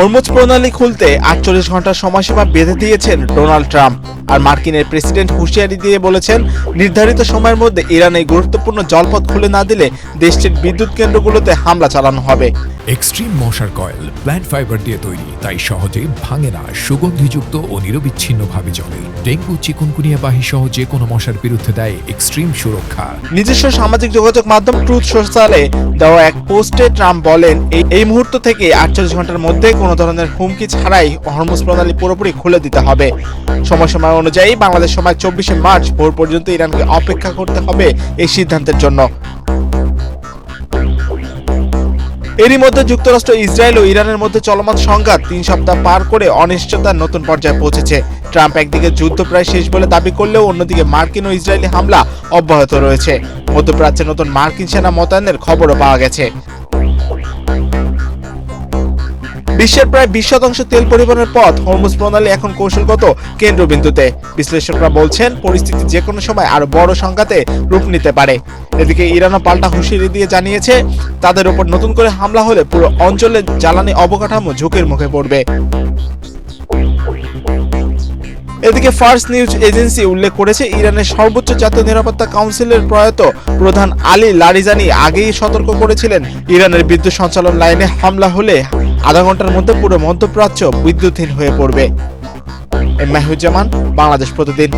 Hormuz প্রণালী খুলতে 48 ঘন্টার সময়সীমা বেঁধে দিয়েছেন ডোনাল্ড ট্রাম্প। আর মার্কিনের প্রেসিডেন্ট হুঁশিয়ারি দিয়ে বলেছেন, নির্ধারিত সময়ের মধ্যে ইরান এই গুরুত্বপূর্ণ জলপথ খুলে না দিলে দেশটির বিদ্যুৎ কেন্দ্রগুলোতে হামলা চালানো হবে। এক্সট্রিম মশার কয়েল প্ল্যান্ট ফাইবার দিয়ে তৈরি, তাই সহজে ভাঙে না, সুগন্ধিযুক্ত ও নিরবিচ্ছিন্নভাবে জ্বলে। ডেঙ্গু, চিকুনগুনিয়া বাহি সহ যে কোনো মশার বিরুদ্ধে দেয় এক্সট্রিম সুরক্ষা। নিজস্ব সামাজিক যোগাযোগ মাধ্যম ট্রুথ সোশ্যালে দেওয়া এক পোস্টে ট্রাম্প বলেন, এই মুহূর্ত থেকে 48 ঘন্টার মধ্যে কোনো ধরনের হুমকি ছাড়াই হরমুজ প্রণালী পুরোপুরি খুলে দিতে হবে। সময়সীমা অনুযায়ী বাংলাদেশ সময় 24শে মার্চ ভোর পর্যন্ত ইরানকে অপেক্ষা করতে হবে এই সিদ্ধান্তের জন্য। এরই মধ্যে যুক্তরাষ্ট্র, ইসরায়েল ও ইরানের মধ্যে চলমান সংঘাত 3 সপ্তাহ পার করে অনিশ্চয়তার নতুন পর্যায়ে পৌঁছেছে। ট্রাম্প একদিকে যুদ্ধ প্রায় শেষ বলে দাবি করলেও অন্যদিকে মার্কিন ও ইসরায়েলি হামলা অব্যাহত রয়েছে। মধ্যপ্রাচ্যে নতুন মার্কিন সেনা মোতায়েনের খবরও পাওয়া গেছে। বিশ্বের প্রায় 20% তেল পরিবহনের পথ হরমুজ প্রণালী এখন কৌশলগত কেন্দ্রবিন্দুতে। বিশ্লেষকরা বলছেন, পরিস্থিতি যে কোনো সময় আরো বড় সংঘাতে রূপ নিতে পারে। এদিকে ইরানও পাল্টা হুঁশিয়ারি দিয়ে জানিয়েছে, তাদের উপর নতুন করে হামলা হলে পুরো অঞ্চলের জ্বালানি অবকাঠামো ঝুঁকির মুখে পড়বে। এদিকে ফার্স্ট নিউজ এজেন্সি উল্লেখ করেছে, ইরানের সর্বোচ্চ জাতীয় নিরাপত্তা কাউন্সিলের প্রয়াত প্রধান আলী লারিজানি আগেই সতর্ক করেছিলেন, ইরানের বিদ্যুৎ সঞ্চালন লাইনে হামলা হলে আধা ঘন্টার মধ্যে পুরো মধ্যপ্রাচ্য বিদ্যুৎহীন হয়ে পড়বে। মেহবুব জামান, বাংলাদেশ প্রতিদিন।